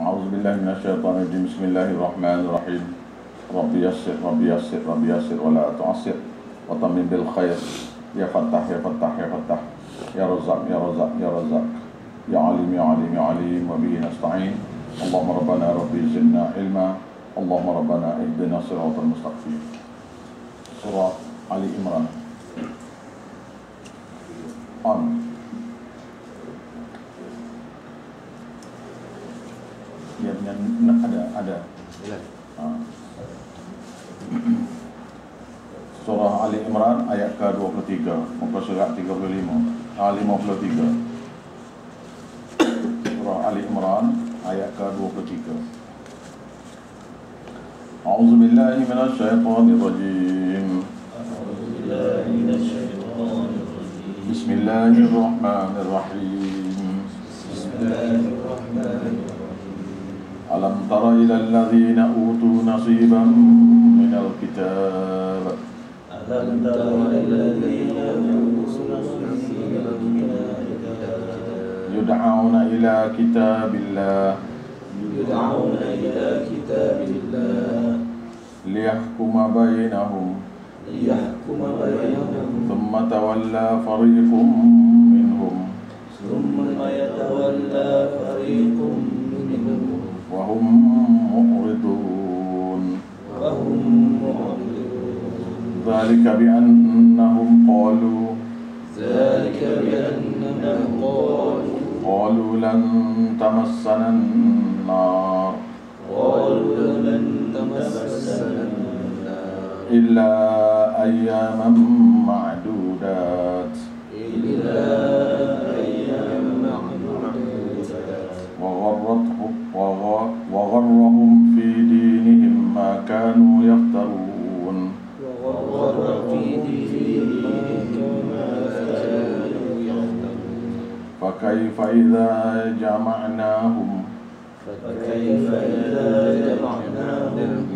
A'udzu billahi minasyaitonir rajim. Bismillahirrahmanirrahim. Rabbi yassir wa la tu'assir wa tammim bil khair. Ya Fattah ya Fattah ya Fattah. Ya Razzaq ya Razzaq ya Razzaq. Ya Alim ya Alim ya Alim wa bihi nasta'in. Allahumma rabbana rabbi zidna ilma. Allahumma rabbana ihdina siratal mustaqim. Surah Ali Imran. Ya, ada. Surah Ali Imran ayat ke-23, muka surat 35, 53. Surah Ali Imran ayat ke-23. A'udzu billahi minasyaitonir rajim. Bismillahirrahmanirrahim. Alam tara ilal ladzina utu nasiban minal kitab. Alam tara ilal ladzina utu nasiban minal kitab. Yud'auna ila kitabillah. Yud'auna ila kitabillah. Liyahkuma bainahum. Liyahkuma bainahum. Thumma tawalla fariqum minhum. Thumma yatawalla fariqum minhum. Wahum mu'ridun. Dzalika bi'annahum qalu lan tamassana an-nar illa ayyaman ma'dudat. وغرهم في دينهم ما كانوا يفترون. فكيف إذا جمعناهم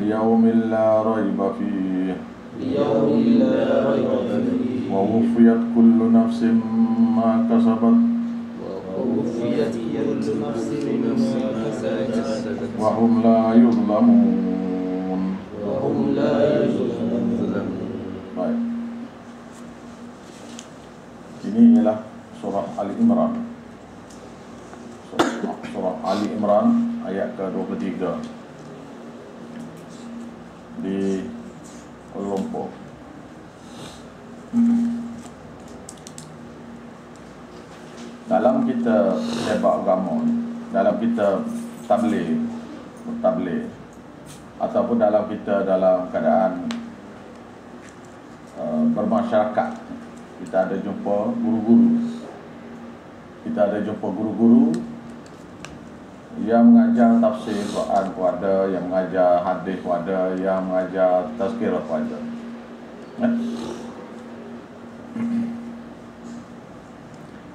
ليوم لا ريب فيه ووفيت كل نفس ما كسبت وهم لا يظلمون. Baik. Ini ialah surah Ali Imran. Surah Ali Imran ayat ke-23 di Kuala Lumpur. Dalam kita sepak agama, dalam kita tabligh ataupun dalam kita dalam keadaan bermasyarakat, kita ada jumpa guru-guru. Kita ada jumpa guru-guru yang mengajar tafsir Quran pun ada, yang mengajar hadis pun ada, yang mengajar tazkirah pun ada.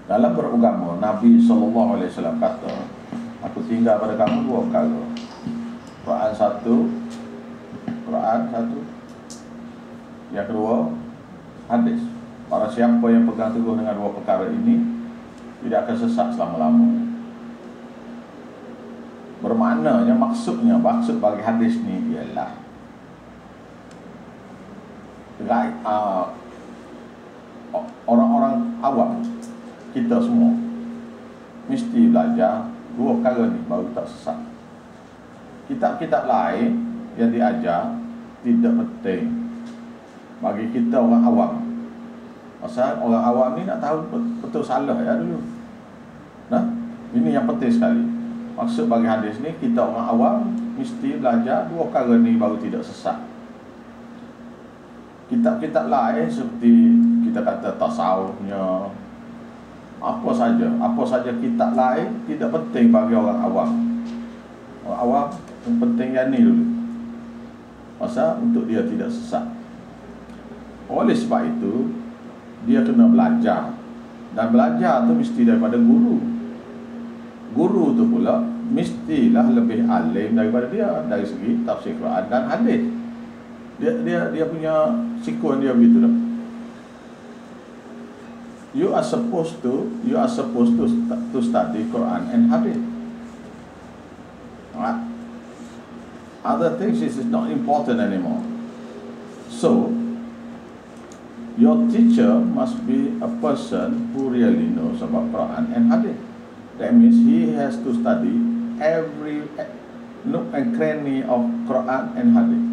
Dalam beragama, Nabi SAW kata, aku tinggal pada kamu dua perkara. Quran satu, yang kedua hadis. Para siapa yang pegang teguh dengan dua perkara ini tidak akan sesat selama-lamanya. Bermaknanya, maksud bagi hadis ni ialah orang-orang awam, kita semua mesti belajar dua perkara ni baru tak sesat. Kitab-kitab lain yang diajar tidak penting bagi kita orang awam. Pasal orang awam ni nak tahu betul salah ya dulu. Nah, ini yang penting sekali. Maksud bagi hadis ni, kita orang awam mesti belajar dua perkara ni baru tidak sesat. Kitab-kitab lain seperti kita kata tasawufnya, apa saja kitab lain tidak penting bagi orang awam. Orang awam yang penting yang ni dulu. Pasal untuk dia tidak sesat. Oleh sebab itu, dia kena belajar. Dan belajar tu mesti daripada guru. Guru tu pula mestilah lebih alim daripada dia dari segi tafsir Quran dan hadis. Dia punya sikun dia begitu dah. You are supposed to study Quran and hadis. Right? Other things is not important anymore. So, your teacher must be a person who really knows about Quran and Hadith. That means he has to study every nook and cranny of Quran and Hadith,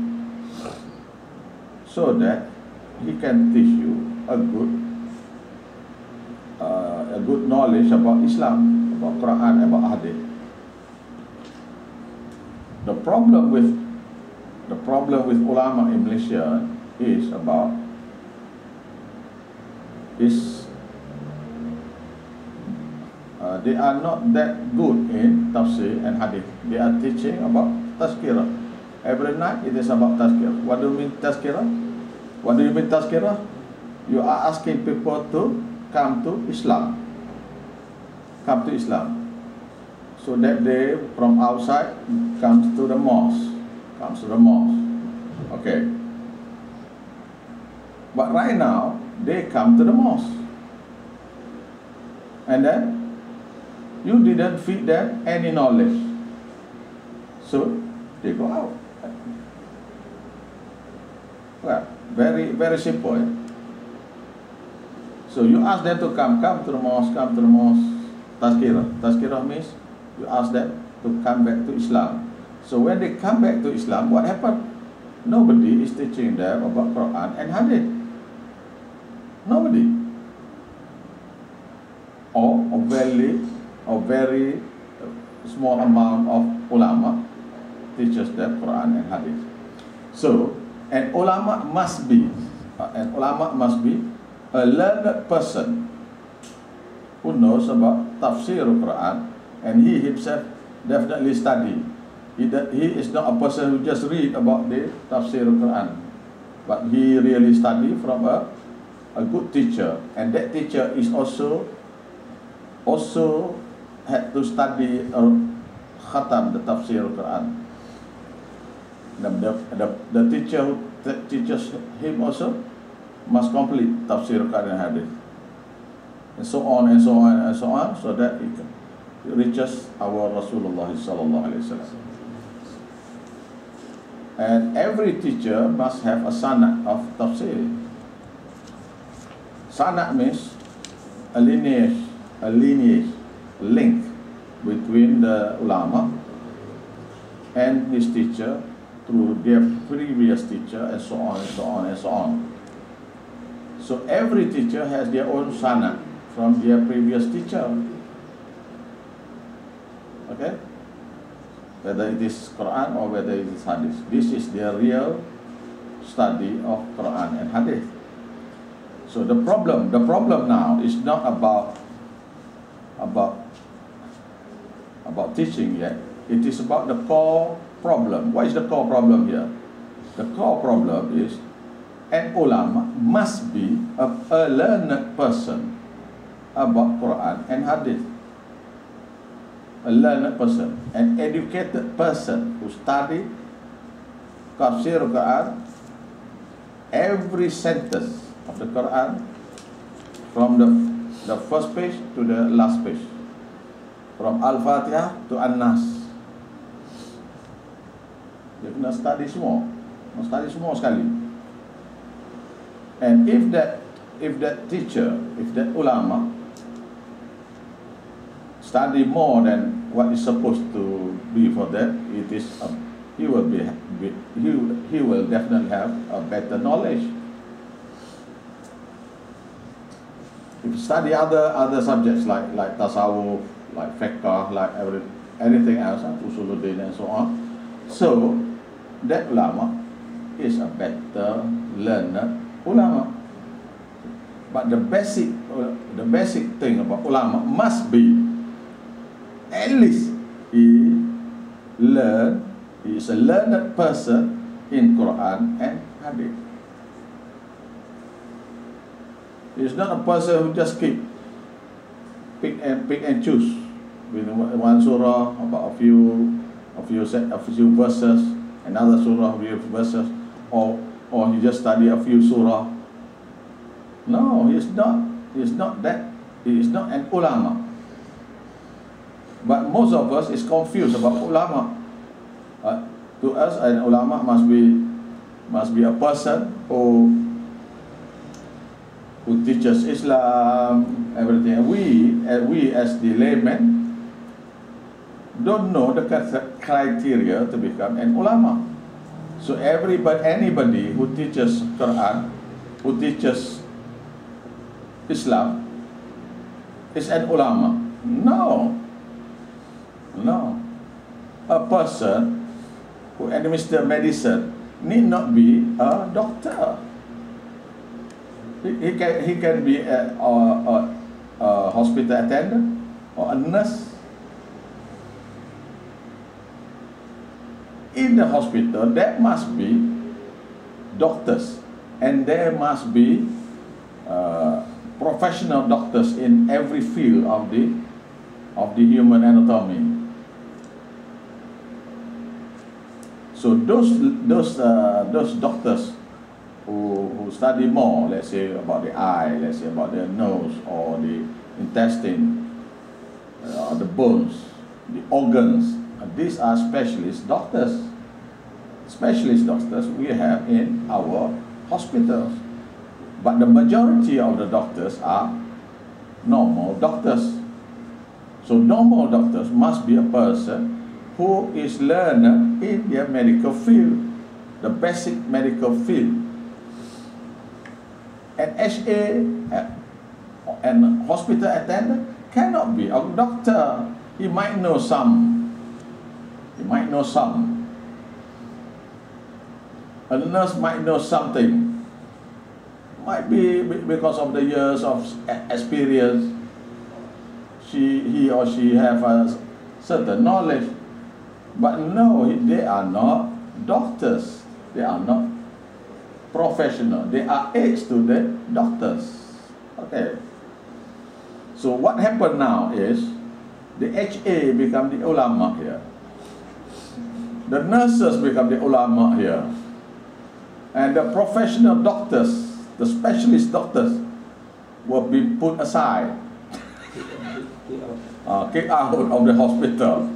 so that he can teach you a good knowledge about Islam, about Quran, about Hadith. The problem with ulama in Malaysia is they are not that good in tafsir and hadith. They are teaching about tazkirah. Every night it is about tazkirah. What do you mean tazkirah? What do you mean tazkirah? You are asking people to come to Islam. Come to Islam. So that they from outside comes to the mosque. Okay. But right now they come to the mosque. And then you didn't feed them any knowledge. So they go out. Well, very, very simple. So you ask them to come to the mosque, Tazkirah. Tazkirah means you ask them to come back to Islam. So when they come back to Islam, what happened? Nobody is teaching them about Quran and Hadith. Nobody. Or a very small amount of ulama teaches them Quran and Hadith. So an ulama must be a learned person who knows about tafsir Quran, and he himself definitely study. He is not a person who just read about the tafsir Quran, but he really study from a good teacher, and that teacher is also had to study khatam the tafsir Quran. The teacher who teaches him also must complete tafsir Quran and Hadith, and so on and so on and so on, so that it reaches our Rasulullah sallallahu alaihi wasallam. And every teacher must have a sanad of tafsir. Sanad means a lineage link between the ulama and his teacher through their previous teacher, and so on and so on and so on. So every teacher has their own sanad from their previous teacher. Okay? Whether it is Quran or whether it is Hadith. This is their real study of Quran and Hadith. So the problem now is not about teaching yet. It is about the core problem. What is the core problem here? The core problem is an ulama must be a learned person about Quran and Hadith. A learned person, an educated person who studied tafsir Quran, every sentence of the Quran from the first page to the last page, from Al-Fatihah to An-Nas. Dia kena study semua sekali. And if that teacher, if that ulama study more than what is supposed to be for that, he will definitely have a better knowledge. If you study other subjects like tasawuf, like fiqh, like anything else, usuluddin and so on, so that ulama is a better learned ulama. But the basic thing about ulama must be at least he is a learned person in Quran and Hadith. He is not a person who just pick and choose with one surah about a few verses, another surah, a few verses, or he just study a few surah. No, he is not that. He is not an ulama. But most of us is confused about ulama. To us, an ulama must be a person who teaches Islam, everything. We as the laymen don't know the criteria to become an ulama. So anybody who teaches Quran, who teaches Islam, is an ulama. No. A person who administers medicine need not be a doctor. He can be a hospital attendant or a nurse. In the hospital, there must be doctors, and there must be professional doctors in every field of the human anatomy. So those doctors who study more, let's say about the eye, let's say about the nose or the intestine, or the bones, the organs, these are specialist doctors. Specialist doctors we have in our hospitals. But the majority of the doctors are normal doctors. So normal doctors must be a person who is learned in their medical field, the basic medical field. An HA and hospital attendant cannot be a doctor. He might know some. A nurse might know something. Might be because of the years of experience. He or she have a certain knowledge. But no, they are not doctors. They are not professional. They are aides to the doctors. Okay. So what happened now is the HA become the ulama here. The nurses become the ulama here. And the professional doctors, the specialist doctors, will be put aside, kicked out of the hospital.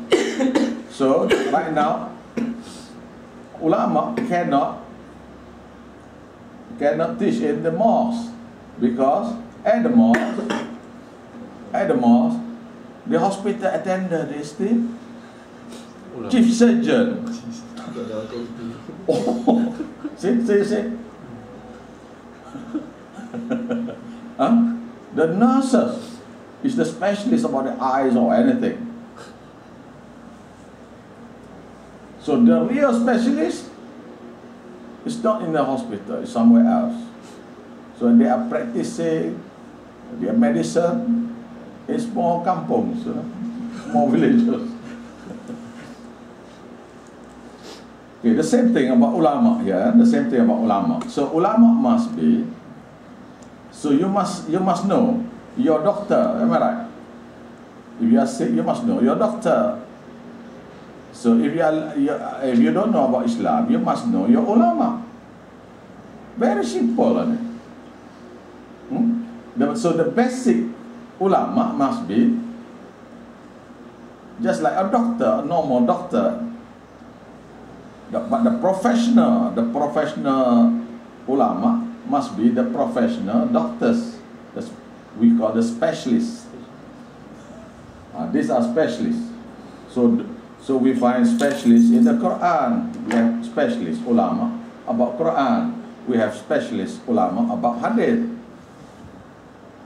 So right now, ulama cannot teach in the mosque, because at the mosque, the hospital attendant is the chief surgeon. Oh, see. The nurses is the specialist about the eyes or anything. So the real specialist is not in the hospital, it's somewhere else. So they are practicing their medicine in small kampungs, small villages. Okay, the same thing about ulama here. The same thing about ulama. So ulama must be. So you must know your doctor. Am I right? If you are sick, you must know your doctor. So if you don't know about Islam, you must know your ulama. Very simple, isn't it? So the basic ulama must be just like a doctor, a normal doctor. But the professional ulama must be the professional doctors. We call the specialists. These are specialists. So we find specialists in the Quran. We have specialist ulama about Quran. We have specialist ulama about hadith.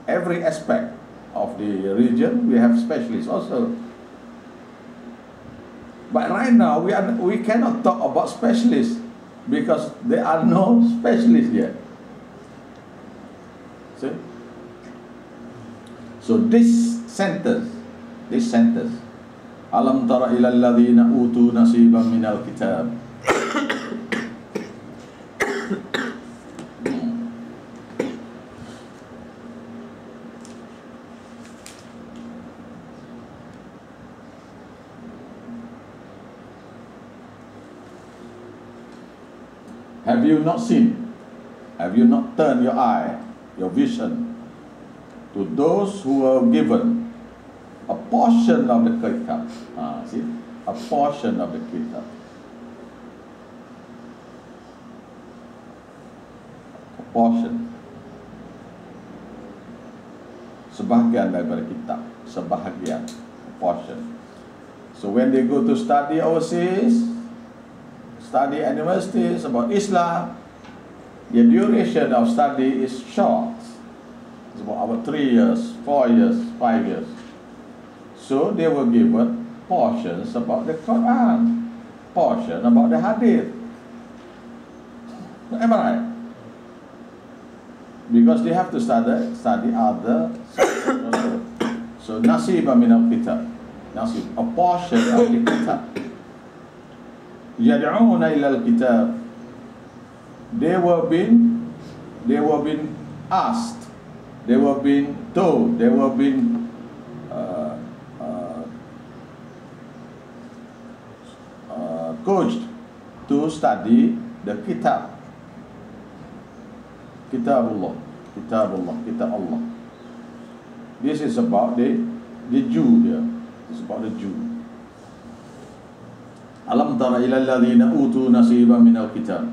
Every aspect of the religion, we have specialists also. But right now, we cannot talk about specialists because there are no specialists yet. See? So this sentence, Alam tara ila alladhina utu nasiban minal kitab. Have you not seen? Have you not turned your eye, your vision, to those who were given a portion of the kitab? See, a portion of the kitab. portion, sebahagian daripada kitab, sebahagian portion. So when they go to study overseas, study at universities about Islam, the duration of study is short. It's about 3 years, 4 years, 5 years. So they were given portions about the Quran, portion about the Hadith. Am I right? Because they have to study other subjects. So nasiba min al-kitab, nasib, a portion of the kitab. Yad'una ila al-kitab. They were being asked, they were being told, they were being coached to study the kitab. Kitabullah, kitab Allah. This is about the Jew here. It's about the Jew. Alam tara ila alladhina utu nasiban minal kitab.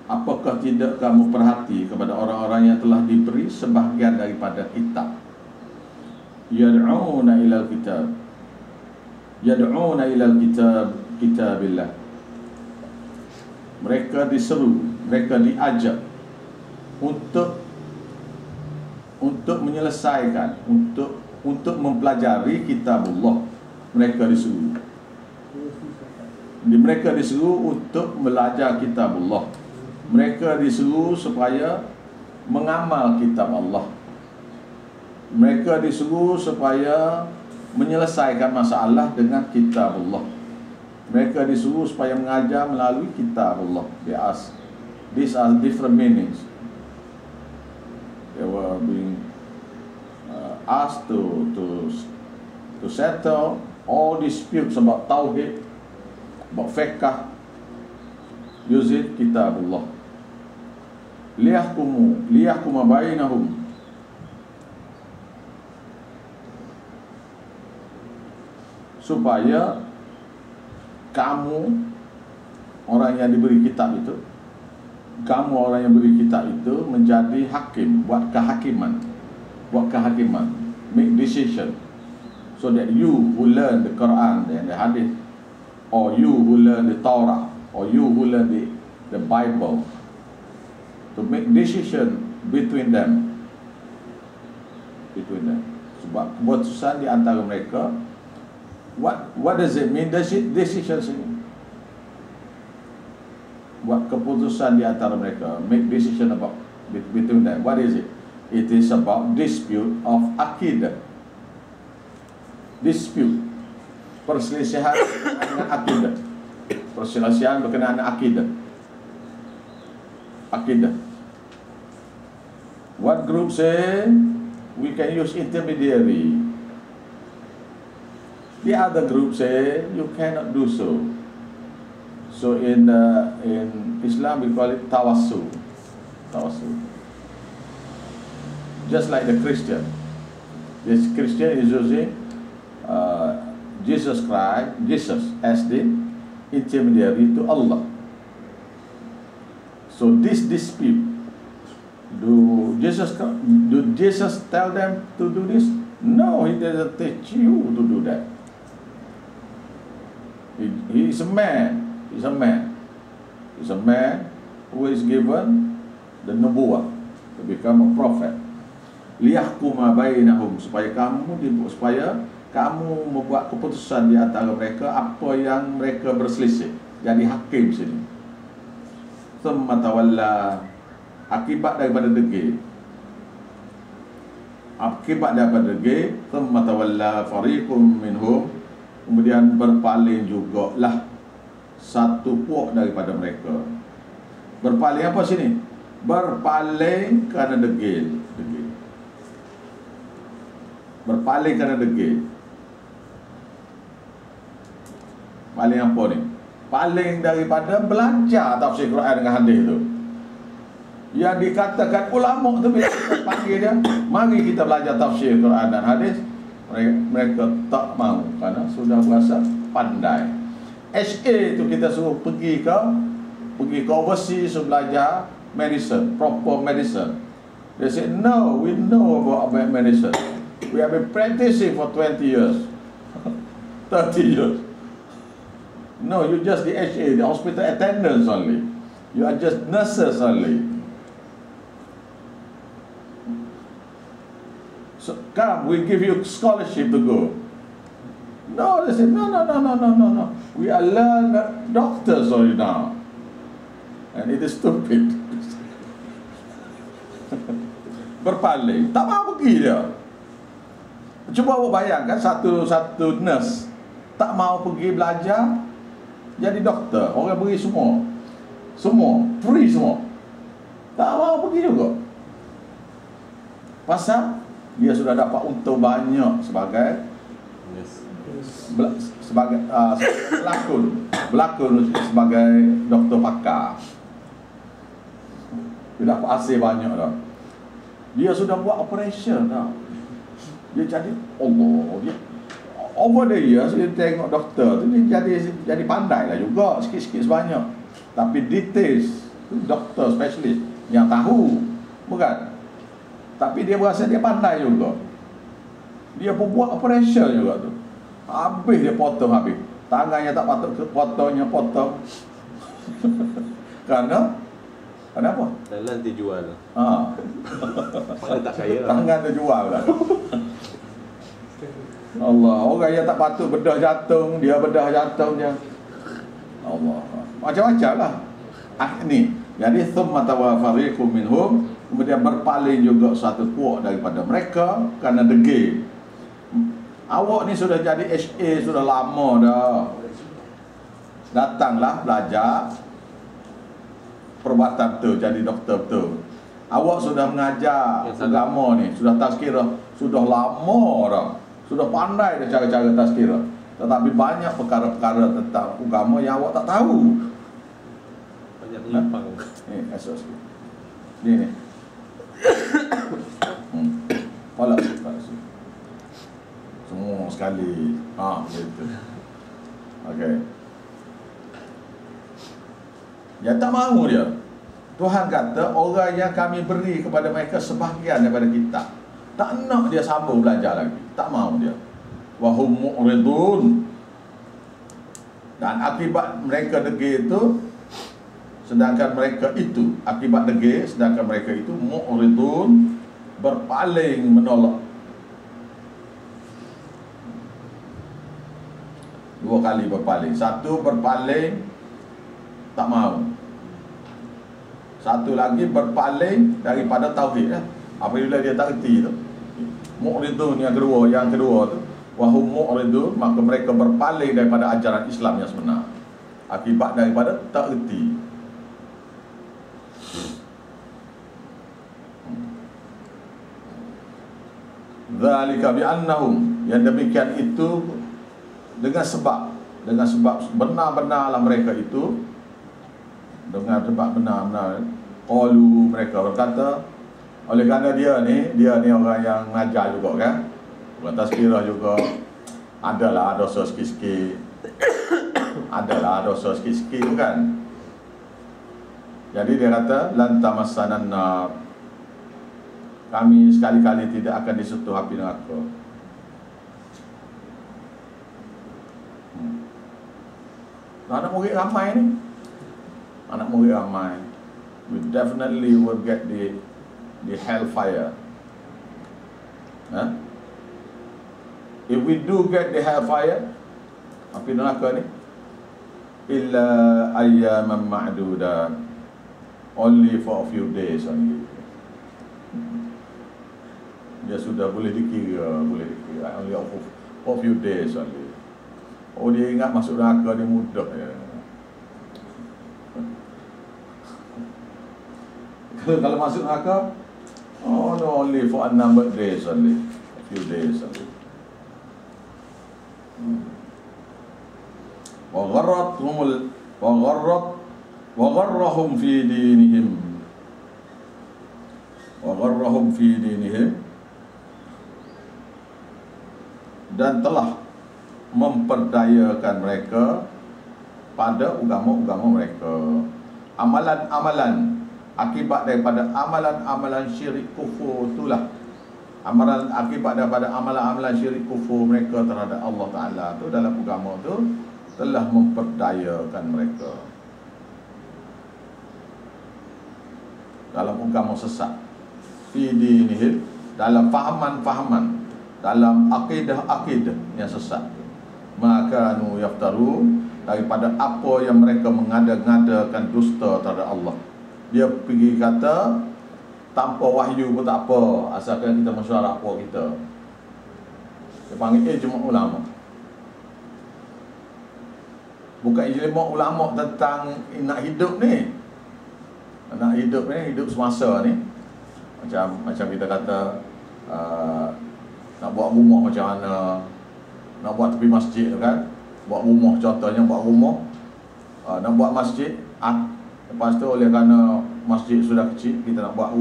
Apakah tidak kamu perhati kepada orang-orang yang telah diberi sebahagian daripada kitab? Yad'una ilal kitab. Yad'una ilal kitab, kitabillah. Mereka diseru, mereka diajak untuk menyelesaikan, untuk mempelajari kitabullah. Mereka disuruh. Mereka disuruh untuk belajar kitabullah. Mereka disuruh supaya mengamal kitab Allah. Mereka disuruh supaya menyelesaikan masalah dengan kitabullah. Mereka disuruh supaya mengajar melalui kitabullah. These are different meanings. They were being asked to settle all disputes about tauhid, about fiqh, using kitabullah. Liyahkuma bainahum. Supaya kamu, orang yang diberi kitab itu, kamu orang yang beri kitab itu menjadi hakim, buat kehakiman, make decision, so that you who learn the Quran and the Hadith, or you who learn the Torah, or you who learn the Bible, to make decision between them. Sebab keputusan di antara mereka. What does it mean? Decisions ini. Buat keputusan di antara mereka, make decision about between them. What is it? It is about dispute of akidah. Dispute, perselisihan dengan akidah. Perselisihan berkenaan dengan akidah. Akidah. What group say we can use intermediary? The other group say you cannot do so. So in Islam we call it tawassul. Just like the Christian. This Christian is using Jesus as the intermediary to Allah. So this dispute, do Jesus tell them to do this? No, he doesn't teach you to do that. He is a man. He's a man who is given the nubuwah to become a prophet. Liyahkuma bainahum, supaya kamu membuat keputusan di antara mereka apa yang mereka berselisih. Jadi hakim sini. Thumma tawalla, akibat daripada degil. Thumma tawalla fariqum minhum, kemudian berpaling jugalah satu puak daripada mereka. Berpaling apa sini? Berpaling kerana degil. Berpaling kerana degil. Paling apa ni? Paling daripada belajar tafsir Quran dengan hadis tu. Yang dikatakan ulama tu bila kita panggil dia, mari kita belajar tafsir Quran dan hadis, mereka tak mahu kerana sudah berasa pandai. HA tu kita suruh pergi ke overseas belajar medicine, proper medicine. They said, no, we know about medicine. We have been practicing for 20 years, 30 years. No, you're just the HA, the hospital attendants only. You are just nurses only. So come, we give you scholarship to go. No, they said, no. We are learned doctors only now. And it is stupid. Berpaling, tak mau pergi dia. Cuba awak bayangkan satu nurse tak mau pergi belajar jadi doktor. Orang beri semua free semua, tak mau pergi juga. Pasal dia sudah dapat untung banyak sebagai berlakon sebagai doktor pakar. Dia dapat hasil banyak dah. Dia sudah buat operation dah. Dia jadi dia over the years dia tengok doktor tu, dia jadi pandai lah juga sikit-sikit sebanyak. Tapi details doktor spesialis yang tahu, bukan. Tapi dia berasa dia pandai juga. Dia pun buat operation juga tu. Habis dia potong habis. Tangannya tak patut potongnya potong. Kenapa? Tangan terjual. Tangan tak kaya. Tangan terjual lah. Allah, orang yang tak patut bedah jantung, dia bedah jantung dia. Allah, macam-macam lah. Ni, jadi thumma tawafariqum minhum, kemudian berpaling juga satu puak daripada mereka kerana degil. Awak ni sudah jadi HA sudah lama dah. Datanglah belajar perubatan tu, jadi doktor tu. Awak sudah mengajar agama ni, sudah tazkirah, sudah lama dah. Sudah pandai dah cara-cara tazkirah. Tetapi banyak perkara-perkara tentang agama yang awak tak tahu. Banyak menyimpang. Esok sikit. Ni. Pala sikit. Semua sekali. Gitu. Okey. Yang tak mahu dia. Tuhan kata orang yang kami beri kepada mereka sebahagian daripada kitab, tak nak dia sambung belajar lagi. Tak mahu dia. Wa hum mu'ridun. Dan akibat mereka degil itu, sedangkan mereka itu akibat degil, sedangkan mereka itu mu'ridun, berpaling menolak. Dua kali berpaling. Satu berpaling tak mahu. Satu lagi berpaling daripada tauhid. Apabila dia tak reti tu, mu'ridun yang kedua tu, wa hum mu'ridun, maka mereka berpaling daripada ajaran Islam yang sebenar akibat daripada tak reti. Zalika bi annahum, yang demikian itu dengan sebab benar-benarlah mereka itu, dengan sebab benar-benar qalu, mereka berkata, oleh kerana dia ni orang yang mengajar juga kan, orang tazkirah juga, adalah dosa sikit-sikit tu kan. Jadi dia kata lan tamassanan nar, kami sekali-kali tidak akan disentuh api neraka. Anak murid ramai ni, we definitely will get the hellfire. If we do get the hellfire, api neraka ni, illa ayyaman ma'dudat, only for a few days only. Dia sudah boleh dikira, only for a few days only. Oh, dia ingat masuk neraka dia mudah ya. Kalau masuk neraka, oh no, only for a number of days only, a few days only. وغرهم في دينهم, dan telah memperdayakan mereka pada agama-agama mereka, amalan-amalan Akibat daripada amalan-amalan syirik kufur itulah, akibat daripada amalan-amalan syirik kufur mereka terhadap Allah Ta'ala tu dalam agama tu telah memperdayakan mereka dalam agama sesat, fi dinihim, dalam fahaman-fahaman, dalam akidah-akidah yang sesat. Maka nu yaftaru, daripada apa yang mereka mengada-ngadakan dusta terhadap Allah. Dia pergi kata tanpa wahyu pun tak apa, asalkan kita mesyuarat apa kita. Dia panggil ijma' ulama. Bukan ijma' ulama tentang nak hidup ni. Nak hidup ni, hidup semasa ni. Macam kita kata nak buat rumah macam mana, nak buat tepi masjid tu kan. Buat rumah, contohnya buat rumah, nak buat masjid, lepas tu oleh kerana masjid sudah kecil, kita nak buat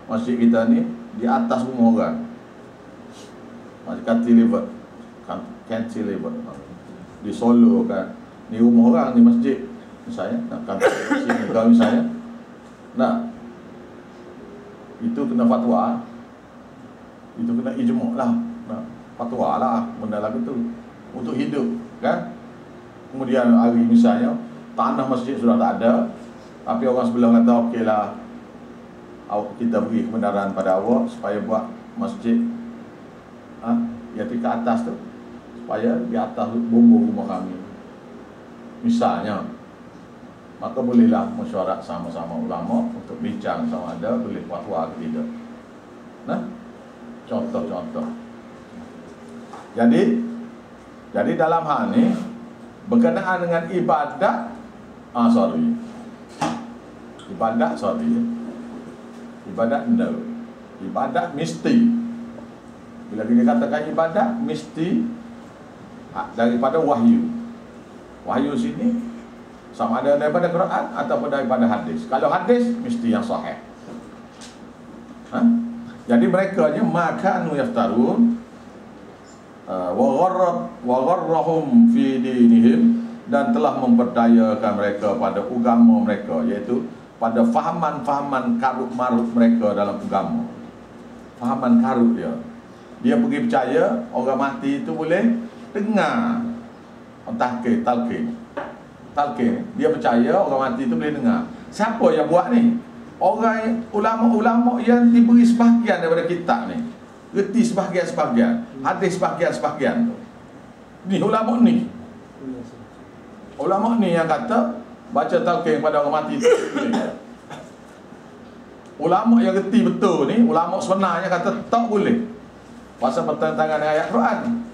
masjid kita ni di atas rumah orang, macam cantilever di Solo kan, ni rumah orang ni masjid misalnya, nak sini kau misalnya, nah itu kena fatwa, itu kena ijma' lah, nah, fatwa lah benda lagu tu untuk hidup kan. Kemudian hari misalnya tanah masjid sudah tak ada, tapi orang sebelah kata okey lah, kita beri kebenaran pada awak supaya buat masjid yang di atas tu, supaya di atas bumbung rumah kami misalnya. Maka bolehlah mesyuarat sama-sama ulama untuk bincang sama ada boleh fatwa ke tidak. Nah, contoh-contoh. Jadi dalam hal ni berkenaan dengan ibadat, ibadat no, ibadat mesti. Bila kita katakan ibadat mesti daripada wahyu. Wahyu sini sama ada daripada Quran ataupun daripada hadis. Kalau hadis mesti yang sahih. Jadi mereka nya makanu yaftarun wa gharrahum fi dinihim, dan telah memperdayakan mereka pada agama mereka, iaitu pada fahaman-fahaman karut-marut mereka dalam agama. Fahaman karut dia pergi percaya orang mati itu boleh dengar talqin. Dia percaya orang mati itu boleh dengar. Siapa yang buat ni? Orang ulama-ulama yang diberi sebahagian daripada kitab ni, reti sebahagian, hadis sebahagian tu. Ni ulama ni yang kata baca talqin pada orang mati tu boleh. Ulama yang reti betul ni, ulama sebenarnya kata tak boleh, pasal bertentangan dengan ayat Quran.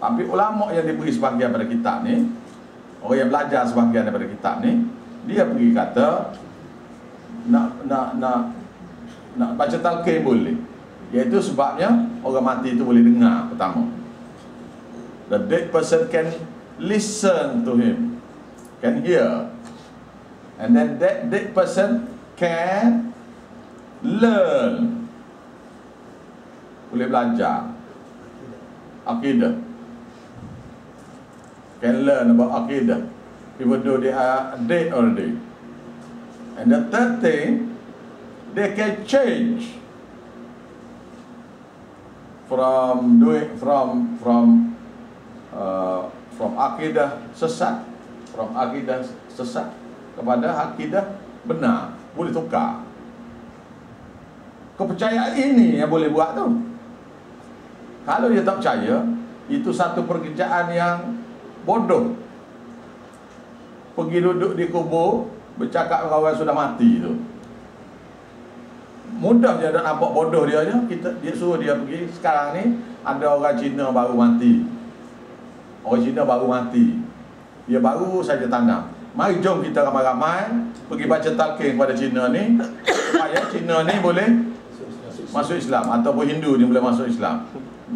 Tapi ulama yang diberi sebahagian daripada kitab ni, orang yang belajar sebahagian daripada kitab ni, dia pergi kata nak baca talqin boleh, iaitu sebabnya orang mati itu boleh dengar. Pertama, the dead person can listen to him, can hear, and then that dead person can learn, boleh belajar akidah, can learn about akidah even though they are dead already. And the third thing, they can change from akidah sesat, kepada akidah benar, boleh tukar. Kepercayaan ini yang boleh buat tu. Kalau dia tak percaya, itu satu pekerjaan yang bodoh. Pergi duduk di kubur bercakap dengan orang sudah mati tu, mudah je nak nampak bodoh dia je. Dia suruh dia pergi. Sekarang ni ada orang Cina baru mati, dia baru saja tanam. Mari jom kita ramai-ramai pergi baca talqin kepada Cina ni, supaya Cina ni boleh masuk Islam, ataupun Hindu ni boleh masuk Islam.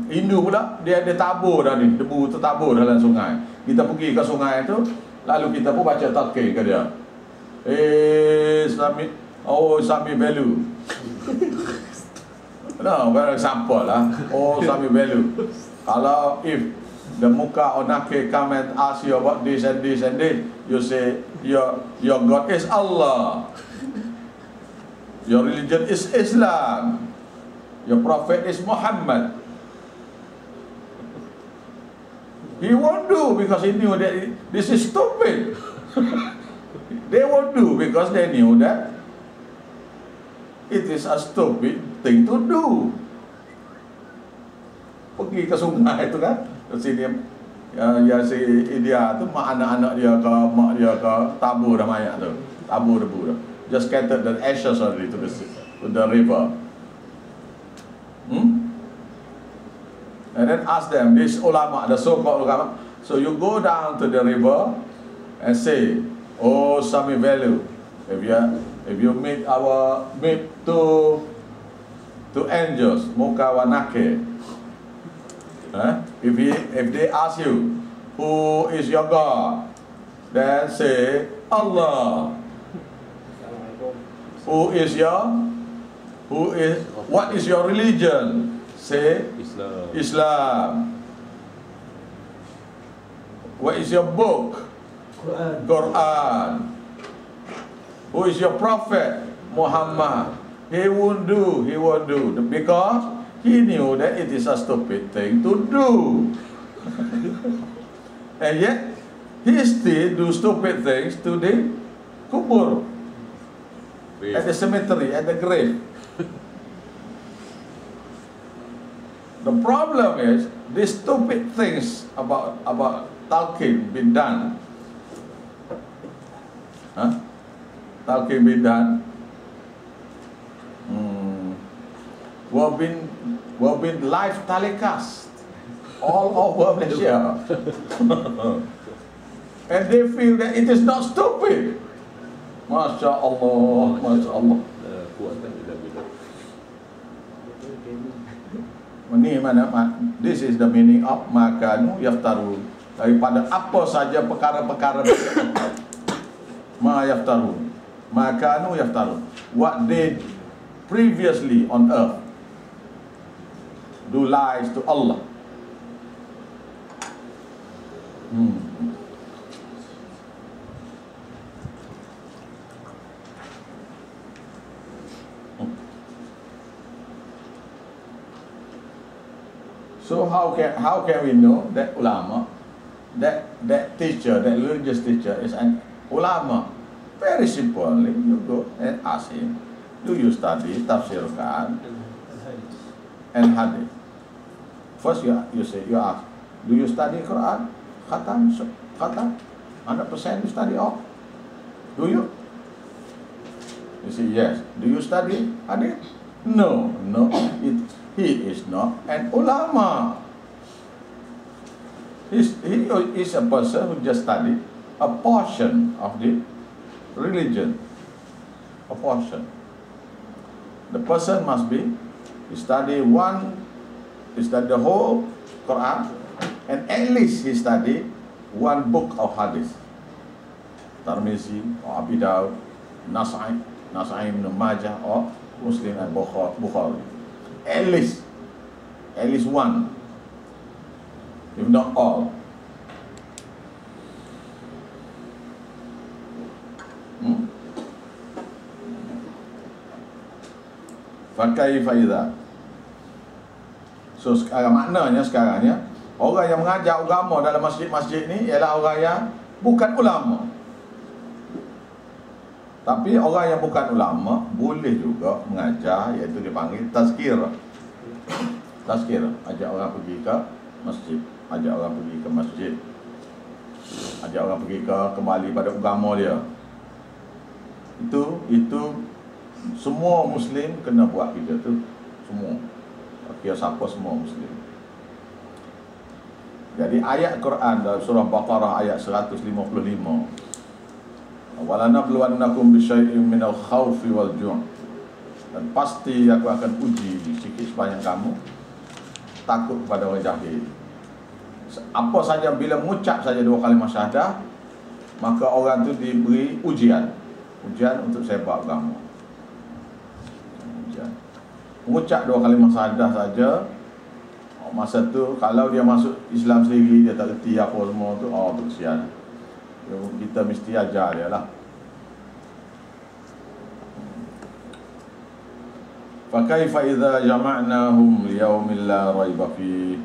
Hindu pula dia ada tabur dah ni, debu tertabur dalam sungai. Kita pergi ke sungai tu, lalu kita pun baca talqin ke dia. Islamic, Islamic value. No, very example lah. Islamic value. Kalau if the muka onake come and ask you about this and this and this, you say your God is Allah. Your religion is Islam. Your prophet is Muhammad. He won't do because he knew that this is stupid. They won't do because they knew that it is a stupid thing to do. Pergi ke sungai itu kan, ke sini ya si India tu mak anak-anak dia ke mak dia ke tabur dah mayat tu, tabur debu dah. Just scattered the ashes already to the river. And then ask them, this ulama, the so-called ulama, so you go down to the river and say, oh Sami Value, if you meet two angels, Muka wa Nakir, if they ask you, who is your God, then say Allah. What is your religion? Say Islam. What is your book? Quran. Who is your prophet? Muhammad. He won't do because he knew that it is a stupid thing to do. And yet he still do stupid things to the kubur, at the cemetery, at the grave. The problem is these stupid things about talqin bin done. Talqin bin done were been live telecast all over Malaysia. And they feel that it is not stupid. Masya Allah, Masya Allah. Ini mana? This is the meaning of makanu yaftarun. Daripada apa saja perkara-perkara ma yaftarun. Makanu yaftarun. What they previously on earth do lies to Allah. So how can we know that ulama, that teacher, that religious teacher is an ulama? Very simply, you go and ask him, do you study tafsir Quran and hadith? First you ask, do you study Quran? Khatam? 100% you study all? Do you? You say yes. Do you study hadith? No. He is not an ulama. He is a person who just studied a portion of the religion. A portion. The person must be, he study the whole Quran, and at least he study one book of hadith. Tirmizi or Abi Dawud, Nasa'i ibn Majah or Muslim and Bukhari. At least one, if not all. Fakai faida. So maknanya sekarangnya orang yang mengajar agama dalam masjid-masjid ni ialah orang yang bukan ulama. Tapi orang yang bukan ulama boleh juga mengajar, iaitu dipanggil tazkir. Tazkir, ajak orang pergi ke masjid, ajak orang pergi ke masjid, ajak orang pergi ke kembali pada agama dia. Itu semua Muslim kena buat kita tu, semua. Kira siapa semua Muslim. Jadi ayat Quran dalam surah Baqarah ayat 155. Walanabluwannakum bisyai'in minal khawfi wal ju'. Dan pasti aku akan uji sikit sebanyak kamu takut kepada orang jahil. Apa saja bila mengucap saja 2 kalimah syahadah, maka orang tu diberi ujian untuk sebab agama. Ujian. Mengucap 2 kalimah syahadah saja, masa tu kalau dia masuk Islam sendiri dia tak reti apa semua tu, tu kesian. Kita mesti ajar dia lah. Fa kaifa idza jama'nahum liyaumin la raiba fi.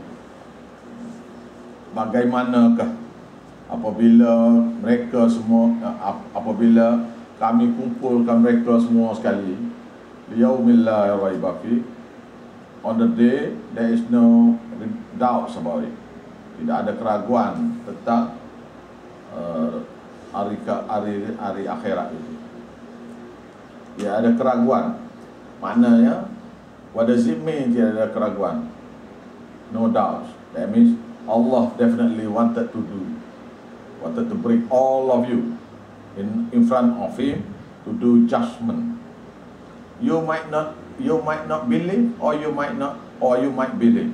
Bagaimanakah apabila mereka semua apabila kami kumpulkan mereka semua sekali liyaumin la raiba fi, on the day there is no doubts about it. Tidak ada keraguan tentang hari akhirat itu. Ya, ada keraguan. Maknanya, what does it mean tidak ada keraguan? No doubts. That means Allah definitely wanted to bring all of you in front of Him to do judgment. You might not believe, or you might believe.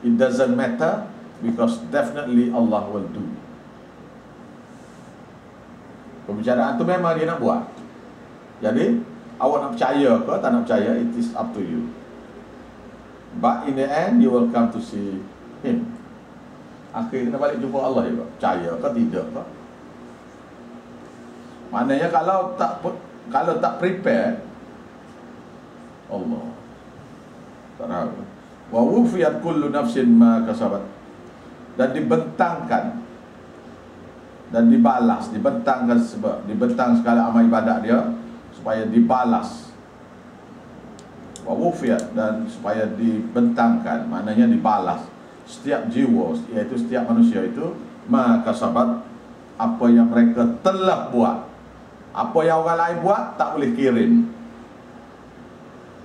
It doesn't matter, because definitely Allah will do. Pembicaraan tu memang dia nak buat. Jadi awak nak percaya ke tak nak percaya, it is up to you. But in the end you will come to see Him. Akhirnya balik jumpa Allah juga. Percaya ke tidak ke? Maknanya kalau tak prepare, Allah tak tahu. Wa wufiyat kullu nafsin ma kasabat. Dan dibentangkan dan dibalas, dibentang segala amal ibadat dia supaya dibalas. Wa wufiyat, dan supaya dibentangkan, maknanya dibalas setiap jiwa, iaitu setiap manusia itu ma kasabat, apa yang mereka telah buat. Apa yang orang lain buat tak boleh kirim.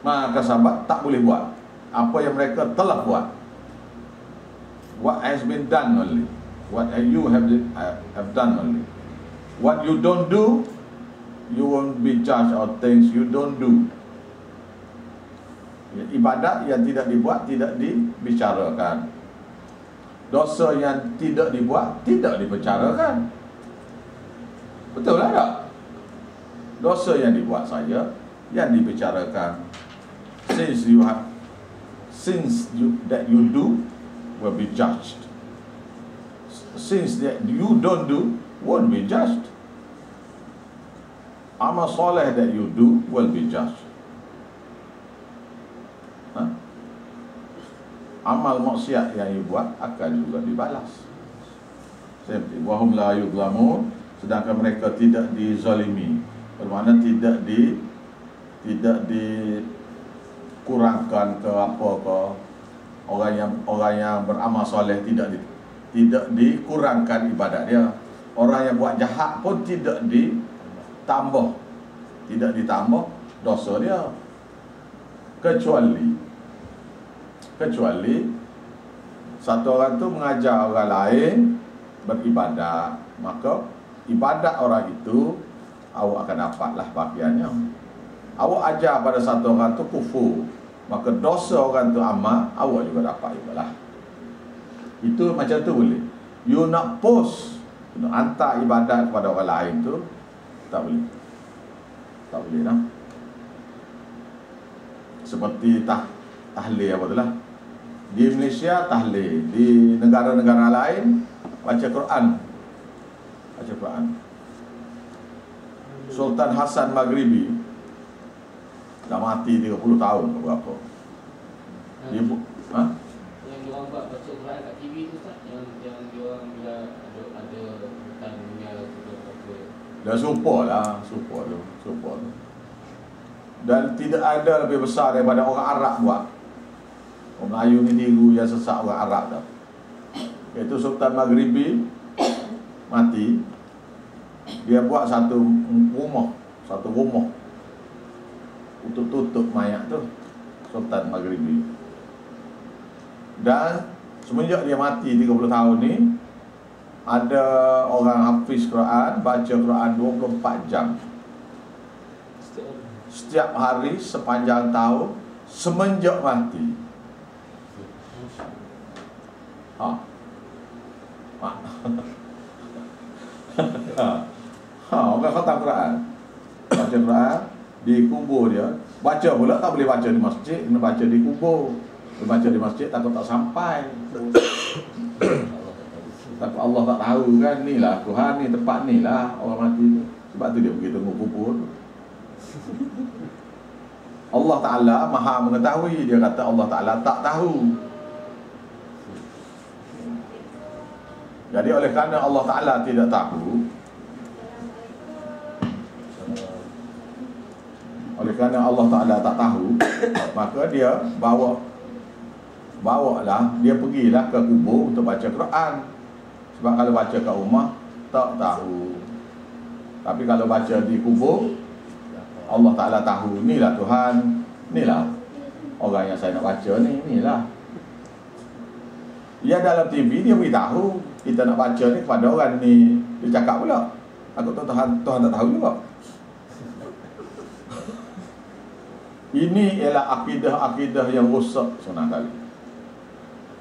Ma kasabat tak boleh buat. Apa yang mereka telah buat. What has been done only. What you have done only. What you don't do, you won't be judged of things you don't do. Ibadat yang tidak dibuat tidak dibicarakan. Dosa yang tidak dibuat tidak dibicarakan. Betul lah tak? Dosa yang dibuat saja yang dibicarakan. Since that you do will be judged. Since that you don't do won't be judged. Amal soleh that you do will be judged. Amal maksiat yang you buat akan juga dibalas. Wahum la yuzlamun, sedangkan mereka tidak dizalimi. Bermakna tidak dikurangkan ke apa ke. Orang yang beramal soleh tidak dikurangkan ibadat dia. Orang yang buat jahat pun tidak ditambah dosa dia. Kecuali satu orang tu mengajar orang lain beribadat, maka ibadat orang itu awak akan dapatlah bahagiannya. Awak ajar pada satu orang tu kufur, maka dosa orang tu amal, awak juga dapat juga lah. Itu macam tu boleh. You nak post, nak hantar ibadat kepada orang lain tu tak boleh. Tak boleh lah. Seperti tahlil apa tu lah. Di Malaysia tahlil, di negara-negara lain baca Quran. Sultan Hasan Maghribi dah mati 30 tahun ke berapa. Dia yang diorang buat baca Quran kat TV tu tak? Yang diorang bila ada hutan dunia apa. Dah serupa tu. Dan tidak ada lebih besar daripada orang Arab buat. Orang Melayu ni tiru yang sesak orang Arab dah. Iaitu Sultan Maghribi mati, dia buat satu rumah untuk tutup mayat tu, Sultan Maghribi. Dan semenjak dia mati 30 tahun ni, ada orang hafiz Quran, baca Quran 24 jam setiap hari sepanjang tahun semenjak mati. Orang khatam Quran, baca Quran di kubur dia. Baca pula tak boleh baca di masjid, kena baca di kubur. Baca di masjid takut tak sampai. Takut Allah tak tahu kan, ni lah Tuhan ni, tempat ni lah orang mati tu. Sebab tu dia pergi tunggu kubur tu. Allah Ta'ala maha mengetahui. Dia kata Allah Ta'ala tak tahu. Jadi oleh kerana Allah Ta'ala tidak tahu, oleh kerana Allah Ta'ala tak tahu, maka dia bawalah, dia pergilah ke kubur untuk baca Quran. Sebab kalau baca kat rumah tak tahu. Tapi kalau baca di kubur, Allah Ta'ala tahu. Inilah Tuhan, inilah orang yang saya nak baca ni, inilah. Dia dalam TV dia beritahu kita nak baca ni kepada orang ni. Dia cakap pula, aku tahu Tuhan tak tahu juga. Ini ialah akidah-akidah yang rosak senang kali.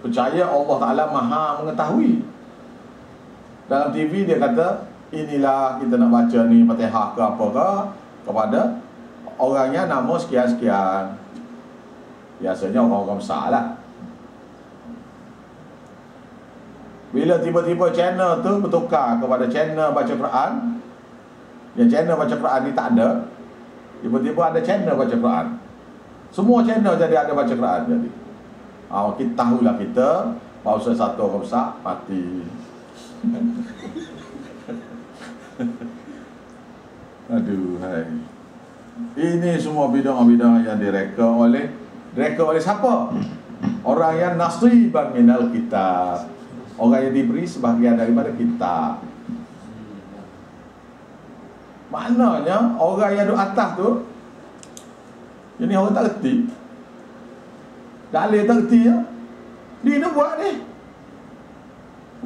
Percaya Allah Ta'ala maha mengetahui. Dalam TV dia kata, inilah kita nak baca ni Fatihah ke apa ke kepada orangnya nama sekian-sekian. Biasanya orang-orang besar lah. Bila tiba-tiba channel tu bertukar kepada channel baca Quran, yang channel baca Quran ni tak ada, tiba-tiba ada channel baca Quran. Semua channel jadi ada baca Quran jadi. Kita tahulah kita bahawa satu orang besar mati. Aduh, hai. Ini semua bidang-bidang yang direka oleh siapa? Orang yang nasiban minal kitab. Orang yang diberi sebahagian daripada kitab. Maknanya orang yang duduk atas tu, ini orang tak reti. Dalil tak reti ya. Dia nak buat ni.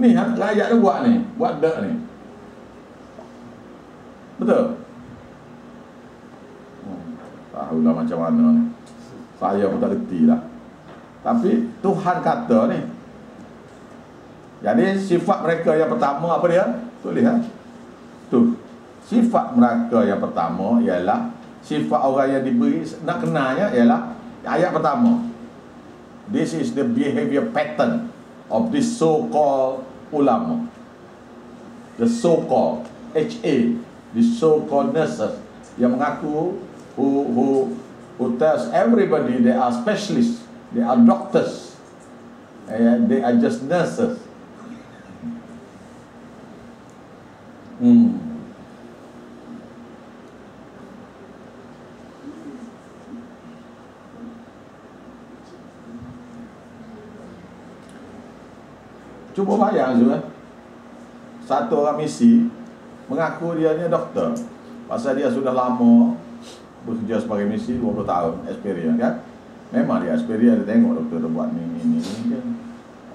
Ni rakyat dia buat ni, buat dak ni. Betul? Tahulah macam mana ni. Saya pun tak reti lah. Tapi Tuhan kata ni. Jadi sifat mereka yang pertama apa dia? Tulis ha? Tu. Sifat mereka yang pertama ialah sifat orang yang diberi, nak kenalnya ialah ayat pertama. This is the behavior pattern of this so-called ulama. The so-called HA, the so-called nurses yang mengaku who tells everybody they are specialists, they are doctors, they are just nurses. Cuba bayang juga, satu orang misi mengaku dia ni doktor, pasal dia sudah lama bekerja sebagai misi 20 tahun experience kan. Memang dia experience, dia tengok doktor dia buat ni kan,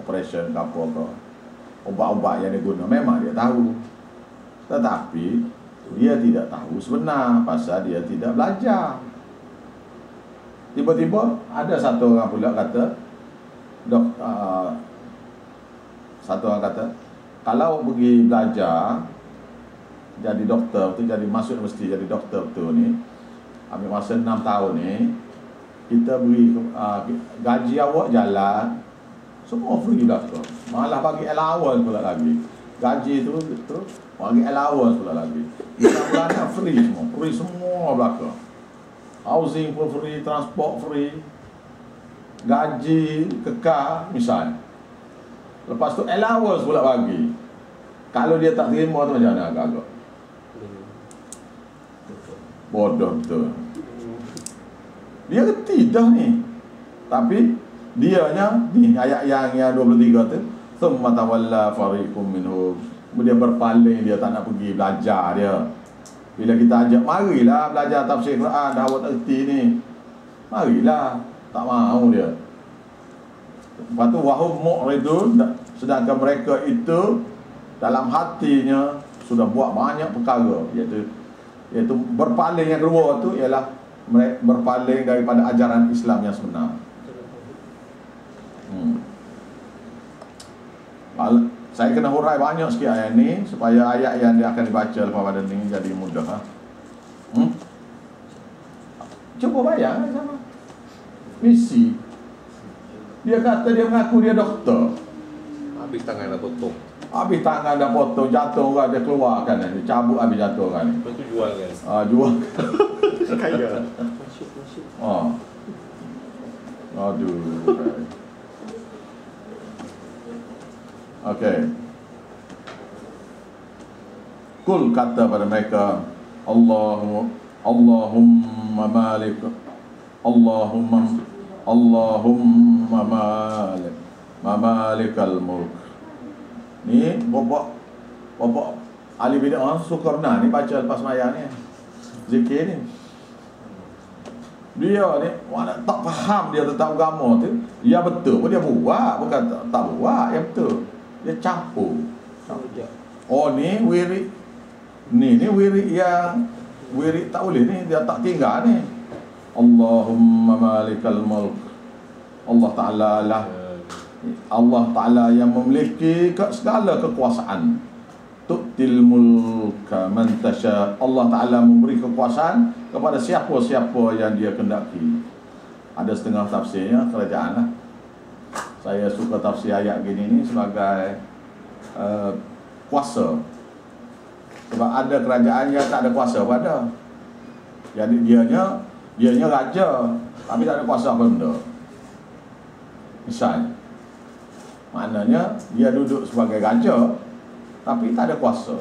operation ke apa ke, ubat-ubat yang dia guna, memang dia tahu. Tetapi dia tidak tahu sebenar pasal dia tidak belajar. Tiba-tiba ada satu orang pula kata, satu orang kata, kalau pergi belajar jadi doktor tu, jadi masuk mesti jadi doktor tu ni, ambil masa 6 tahun ni, kita beri gaji awak jalan, semua free belakang. Malah bagi allowance pula lagi. Gaji tu bagi allowance pula lagi. Bulan-bulan free semua belakang. Housing pun free, transport free, gaji kekal misal. Lepas tu allowance pula bagi. Kalau dia tak terima tu macam mana agak-agak? Bodoh betul. Dia reti dah ni. Tapi dianya ni ayat yang 23 tu, thumma tawalla fariqum minhum. Dia berpaling, dia tak nak pergi belajar dia. Bila kita ajak, marilah belajar tafsir Quran, dah awak tak reti ni. Marilah, tak mahu dia. Lepas tu wahum mu'ridun, sedangkan mereka itu dalam hatinya sudah buat banyak perkara, iaitu berpaling. Yang kedua tu ialah berpaling daripada ajaran Islam yang sebenar. Saya kena hurai banyak sikit ayat ni supaya ayat yang dia akan dibaca lepas pada ni jadi mudah. Cuba bayang sama misi. Dia kata dia mengaku dia doktor. Habis tangan nak potong. Habis tangan dah potong, jatuh orang dia keluarkan ni. Cabut habis jatuh orang ni. Lepas tu jual kan. Jual. Kaya. Aduh. Okey. Kul kata pada mereka, Allahumma malik, Allahumma malik, mamalikal mulk. Ni bobok ahli bid'ah suka benar ni baca lepas sembahyang ni. Zikir ni. Dia ni mana tak faham dia tentang agama tu. Ya betul pun dia buat, bukan tak buat, yang betul. Dia campur. Oh ni wirid. Ni wirid yang wirid tak boleh ni, dia tak tinggal ni. Allahumma malikal mulk. Allah Ta'ala lah, Allah Ta'ala yang memiliki segala kekuasaan. Tu'til mulka man tasha. Allah Ta'ala memberi kekuasaan kepada siapa-siapa yang dia kendaki. Ada setengah tafsirnya kerajaan lah. Saya suka tafsir ayat gini ni sebagai kuasa. Sebab ada kerajaan yang tak ada kuasa pada. Jadi dianya raja tapi tak ada kuasa apa benda. Misalnya, maknanya dia duduk sebagai raja tapi tak ada kuasa.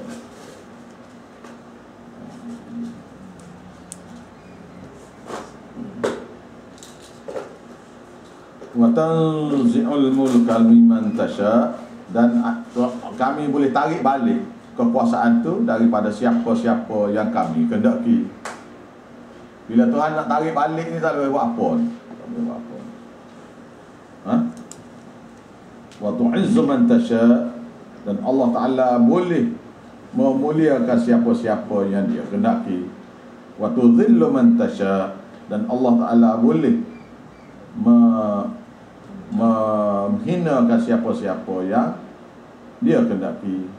Wa tanzi'ul mulka mimman tasha, dan kami boleh tarik balik kekuasaan tu daripada siapa-siapa yang kami kehendaki. Bila Tuhan nak tarik balik ni tak boleh buat apa. Tak boleh buat apa. Wa tu'izzu man tasha, dan Allah Ta'ala boleh memuliakan siapa-siapa yang dia kehendaki. Wa tudhillu man tasha, dan Allah Ta'ala boleh menghinakan siapa-siapa yang dia kehendaki.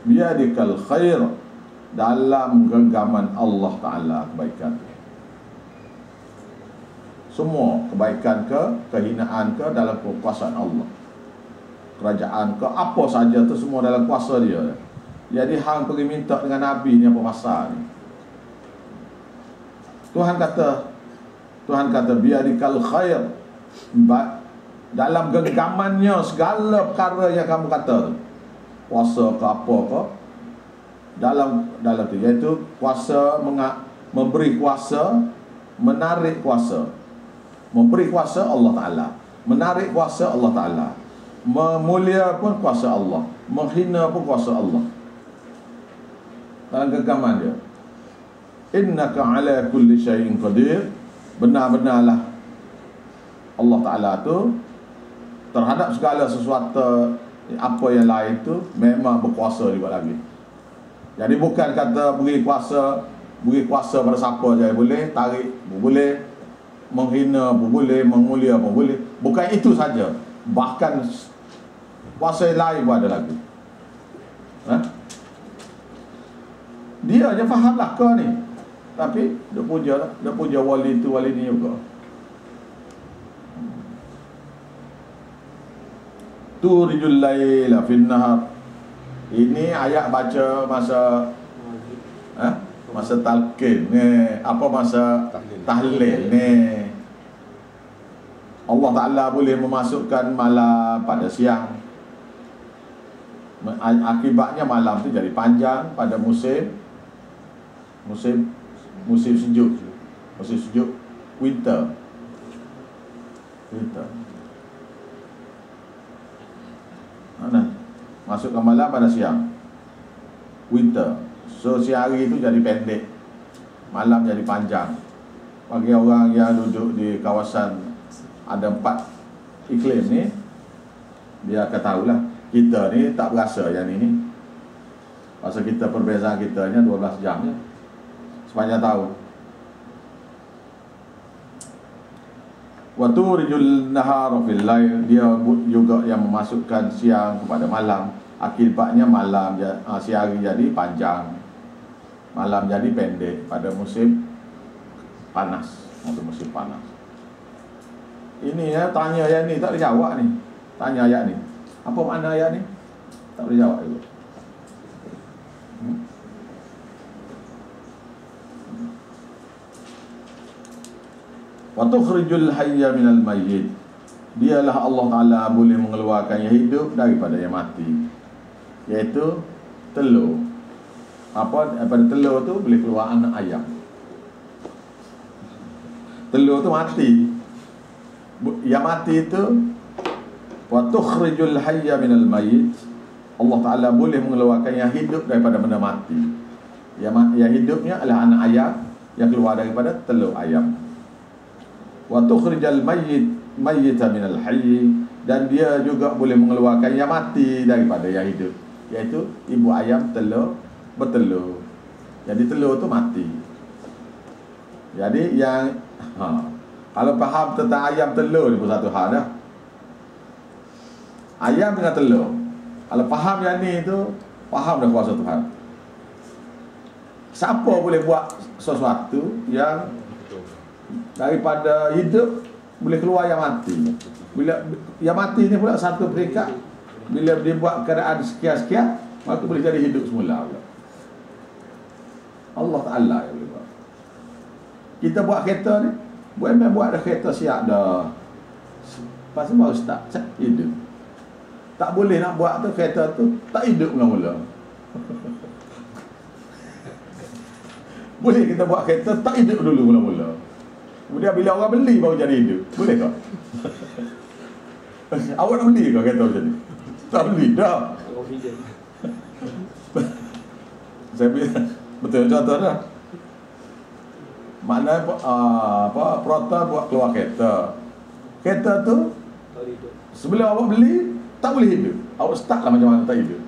Biadikal khair, dalam genggaman Allah Ta'ala kebaikan. Semua kebaikan ke, kehinaan ke, dalam kekuasaan Allah. Kerajaan ke, apa saja tu semua dalam kuasa dia. Jadi hang pergi minta dengan Nabi ni apa pasal ni? Tuhan kata biadikal khair, dalam genggamannya segala perkara yang kamu kata tu, kuasa ke apa ke, dalam tu, iaitu kuasa memberi kuasa, menarik kuasa. Memberi kuasa Allah Ta'ala, menarik kuasa Allah Ta'ala, memulia pun kuasa Allah, menghina pun kuasa Allah. Dalam genggaman dia, innaka ala kulli syai'in qadir, benar-benarlah Allah Ta'ala tu terhadap segala sesuatu apa yang lain tu memang berkuasa juga lagi. Jadi bukan kata beri kuasa pada siapa je boleh, tarik boleh, menghina pun boleh, memulia pun boleh. Bukan itu saja, bahkan kuasa lain pun ada lagi. Dia je faham lah kau ni, tapi dia puja wali tu wali ni juga. Turijul laila fin nahar. Ini ayat baca masa talqin ni, apa masa tahlil ni. Allah Ta'ala boleh memasukkan malam pada siang. Akibatnya malam tu jadi panjang pada musim sejuk. Musim sejuk, winter. Mana? Masukkan malam pada siang, winter. So siang hari itu jadi pendek, malam jadi panjang. Bagi orang yang duduk di kawasan ada 4 iklim ni, dia akan tahulah. Kita ni tak berasa yang ini. Pasal kita perbezaan kita hanya 12 jam je sepanjang tahun. Wa turijul nahara fil lail, dia juga yang memasukkan siang kepada malam. Akibatnya malam siang hari jadi panjang, malam jadi pendek pada musim panas. Musim panas. Ini tanya yang ni tak dijawab ni. Tanya ayat ni. Apa makna ayat ni? Tak boleh jawab juga. Wa tukhrijul hayya minal mayyit. Dialah Allah Ta'ala boleh mengeluarkan yang hidup daripada yang mati, iaitu telur. Daripada telur tu boleh keluar anak ayam. Telur tu mati. Yang mati itu wa tukhrijul hayya minal mayyit. Allah Ta'ala boleh mengeluarkan yang hidup daripada benda mati. Yang hidupnya adalah anak ayam yang keluar daripada telur ayam. Wa tukhrijal mayyita minal hayy, dan dia juga boleh mengeluarkan yang mati daripada yang hidup, iaitu ibu ayam telur bertelur. Jadi telur tu mati. Jadi yang kalau faham tentang ayam telur ni pun satu hal dah. Ayam dengan telur, kalau faham yang ni tu, faham dah kuasa Tuhan. Siapa boleh buat sesuatu yang daripada hidup boleh keluar yang mati? Bila yang mati ni pula satu peringkat, bila dia buat keadaan sekian-sekian, maka boleh jadi hidup semula pula. Allah Ta'ala yang boleh buat. Kita buat kereta ni, buat dah kereta siap dah, lepas tu baru start hidup. Tak boleh nak buat tu kereta tu tak hidup mula-mula. Boleh kita buat kereta tak hidup dulu mula-mula, kemudian bila orang beli baru jadi hidup. Boleh tak? Awak nak beli ke kereta macam ni? Tak beli dah. Saya betul contoh dah. Maknanya Prota buat keluar kereta. Kereta tu sebelum awak beli tak boleh hidup. Awak start lah macam mana tak hidup.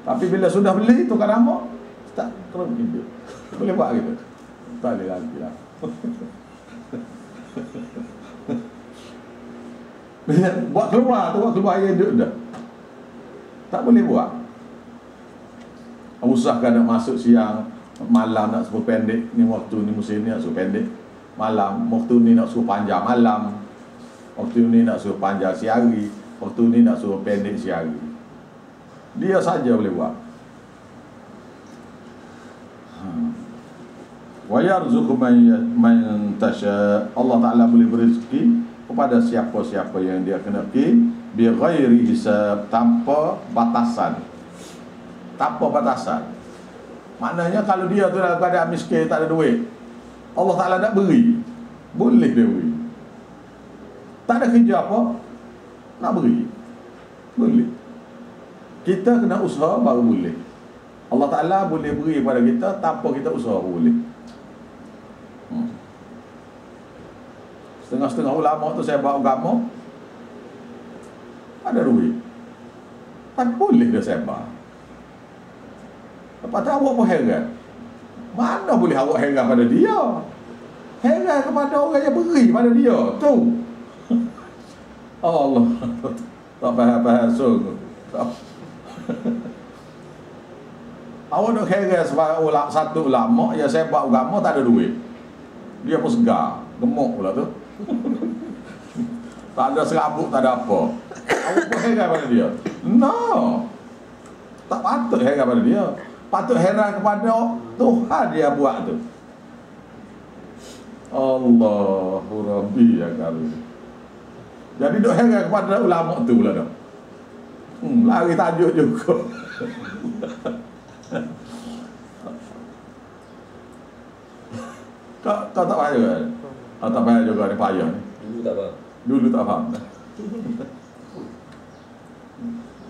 Tapi bila sudah beli tukar nama, start terus hidup. Boleh buat gitu? Tak boleh lagi lah. Buat keluar air hidup dah. Tak boleh buat. Usahakan nak masuk siang, malam nak suruh pendek. Ni waktu ni musim ni nak suruh pendek malam, waktu ni nak suruh panjang malam, waktu ni nak suruh panjang siang, waktu ni nak suruh pendek siang. Dia saja boleh buat. Wa yarzuqu man tasha. Allah Ta'ala boleh beri rezeki kepada siapa-siapa yang dia kehendaki, bi ghairi hisab, tanpa batasan. Tanpa batasan. Maknanya kalau dia tu dalam keadaan miskin, tak ada duit, Allah Ta'ala nak beri, boleh dia beri. Tak ada kerja apa, nak beri, boleh. Kita kena usaha baru boleh. Allah Ta'ala boleh beri kepada kita tanpa kita usaha boleh. Setengah-setengah ulama tu saya bawa agama, ada duit, tak boleh dia sebar. Lepas tu awak pun heran, mana boleh awak heran pada dia? Heran kepada orang yang beri pada dia tu. Allah, tak faham sungguh. Awak nak heran sebab satu ulama yang sebar agama tak ada duit, dia pun segar, gemuk pula tu. Tak ada serabut, tak ada apa. Awak pun heran pada dia? No, tak patut heran pada dia. Patut heran kepada Tuhan dia buat tu. Allahu Rabbi ya kali. Jadi duk heran kepada ulama tu pula dah. Lari tajuk juga. Kau tak payah juga. Tak payah juga ni, payah ni. Dulu tak faham.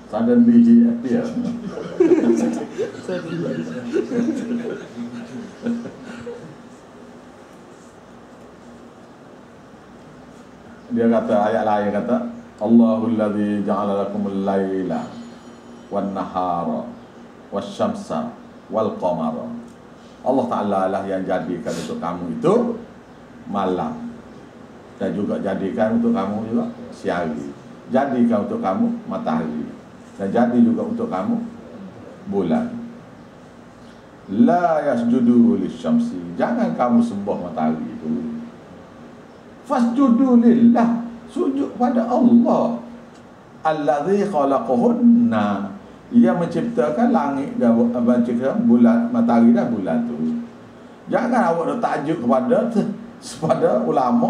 Suddenly he appeared. Dia kata, ayat lain kata, Allahul ladzi ja'ala lakumul laila wan nahara wasyamsa wal qamara. Allah Ta'ala lah yang jadikan untuk kamu itu malam, dan juga jadikan untuk kamu juga siang, jadikan untuk kamu matahari, dan jadi juga untuk kamu bulan. La yasjudu lisyamsi, jangan kamu sembah matahari itu. Fasjudu lillah, sujud pada Allah. allazi khalaqahunna, ia menciptakan langit dan menciptakan bulan, matahari dan bulan tu. Jangan awak dah tajuk kepada ulama